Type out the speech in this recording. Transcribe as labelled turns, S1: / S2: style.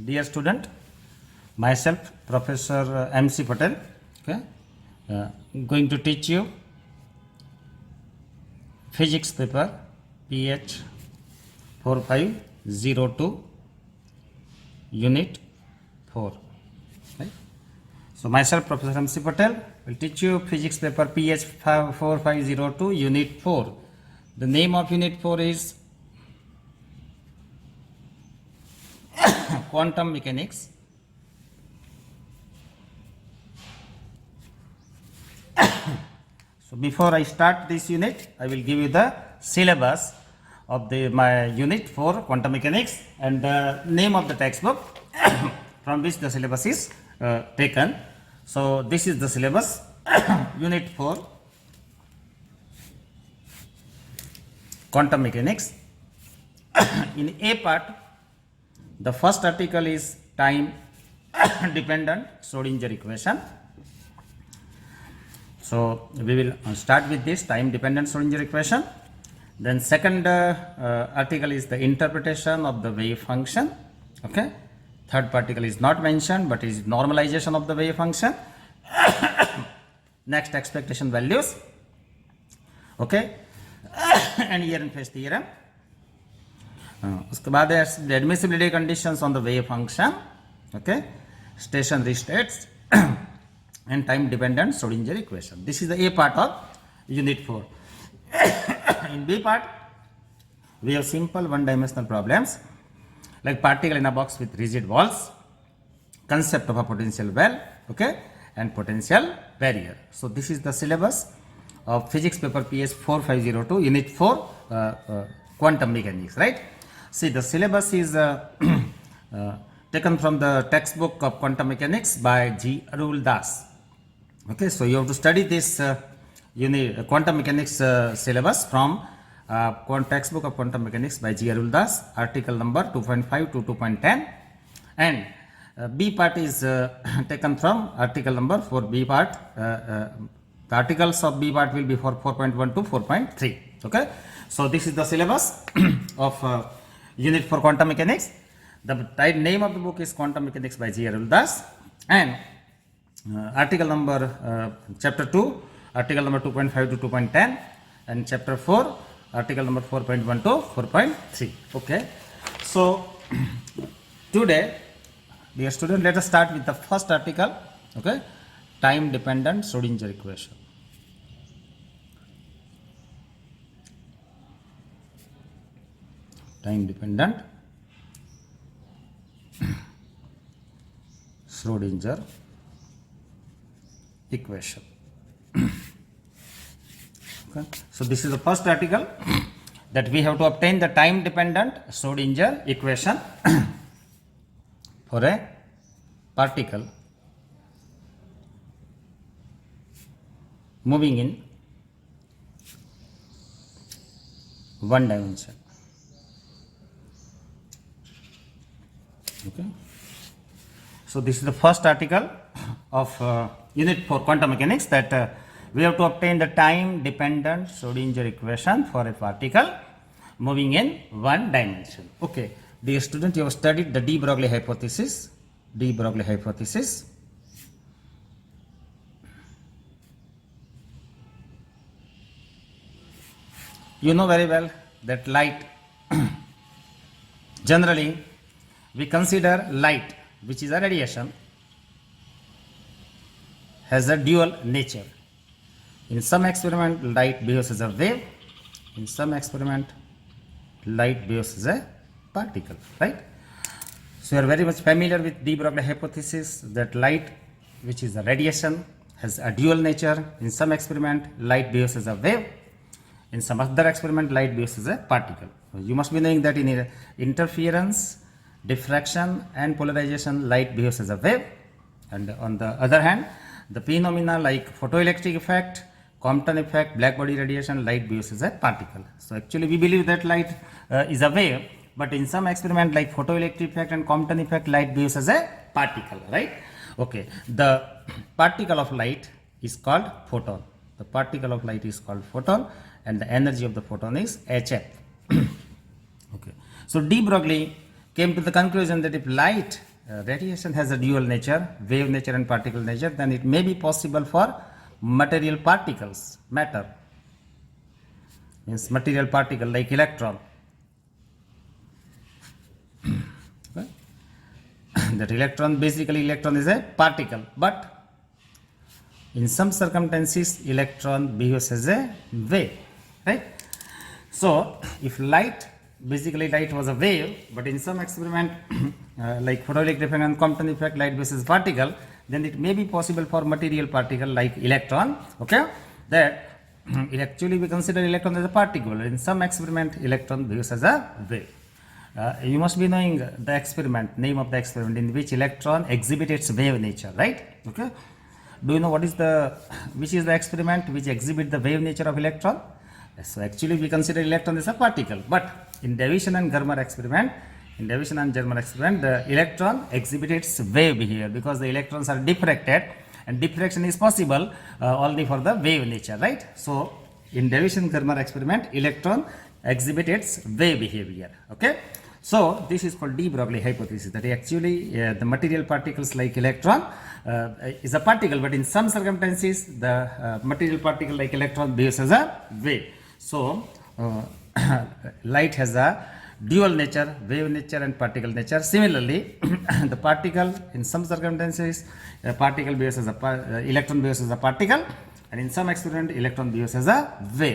S1: Dear student, myself Professor MC Patel, okay, going to teach you physics paper PH 4502 unit 4. Right? So myself Professor MC Patel will teach you physics paper PH 4502 unit 4. The name of unit 4 is quantum mechanics. So before I start this unit, I will give you the syllabus of my unit 4 quantum mechanics and the name of the textbook from which the syllabus is taken. So this is the syllabus unit 4 quantum mechanics. In A part, the first article is time dependent Schrodinger equation. So we will start with this time dependent Schrodinger equation. Then second article is the interpretation of the wave function. Okay. Third particle is not mentioned, but is normalization of the wave function. Next, expectation values. Okay. And Ehrenfest theorem. उसके बाद admissibility conditions on the wave function. Okay. Stationary states. And time dependent Schrodinger equation. This is the A part of unit 4. In B part, we have simple one-dimensional problems like particle in a box with rigid walls, concept of a potential well, okay, and potential barrier. So this is the syllabus of physics paper PS 4502 unit 4 quantum mechanics, right? See, the syllabus is taken from the textbook of quantum mechanics by G. Arul Das. Okay, so you have to study this quantum mechanics syllabus from textbook of quantum mechanics by G. Arul Das, article number 2.5 to 2.10, and B part is taken from article number 4B part. The articles of B part will be for 4.1 to 4.3. Okay, so this is the syllabus of unit for quantum mechanics. The name of the book is Quantum Mechanics by G. Arul Das, and article number chapter 2, article number 2.5 to 2.10, and chapter 4, article number 4.1 to 4.3. Okay, so today, dear student, let us start with the first article. Okay, time dependent Schrodinger equation. Time dependent Schrodinger equation. Okay. So this is the first article that we have to obtain the time dependent Schrodinger equation for a particle moving in one dimension. Okay. So this is the first article of unit for quantum mechanics that we have to obtain the time dependent Schrodinger equation for a particle moving in one dimension. Okay, dear student, you have studied the de Broglie hypothesis. De Broglie hypothesis. You know very well that light, generally we consider light, which is a radiation, has a dual nature. In some experiment, light behaves as a wave. In some experiment, light behaves as a particle, right? So you are very much familiar with de Broglie hypothesis that light, which is a radiation, has a dual nature. In some experiment, light behaves as a wave. In some other experiment, light behaves as a particle. So you must be knowing that in interference, diffraction and polarization, light behaves as a wave. And on the other hand, the phenomena like photoelectric effect, Compton effect, black body radiation, light behaves as a particle. So actually we believe that light is a wave, but in some experiment like photoelectric effect and Compton effect, light behaves as a particle, right? Okay, the particle of light is called photon. The particle of light is called photon, and the energy of the photon is hf. Okay, so de Broglie came to the conclusion that if light radiation has a dual nature, wave nature and particle nature, then it may be possible for material particles, matter, means material particle like electron. Okay. That electron, basically electron is a particle, but in some circumstances electron behaves as a wave, right? So if light, basically light was a wave, but in some experiment like photoelectric effect and Compton effect, light behaves particle, then it may be possible for material particle like electron, okay, that actually we consider electron as a particle. In some experiment electron behaves as a wave. You must be knowing the experiment, name of the experiment in which electron exhibits its wave nature, right? Okay. Do you know which is the experiment which exhibits the wave nature of electron? So actually we consider electron as a particle, but in Davisson and Germer experiment, the electron exhibits wave behavior because the electrons are diffracted, and diffraction is possible only for the wave nature, right? So in Davisson-Germer experiment, electron exhibits its wave behavior, okay? So this is called de Broglie hypothesis, that actually the material particles like electron is a particle, but in some circumstances the material particle like electron behaves as a wave. So light has a dual nature, wave nature and particle nature. Similarly, the particle, in some circumstances a particle behaves as a electron behaves as a particle, and in some experiment electron behaves as a wave.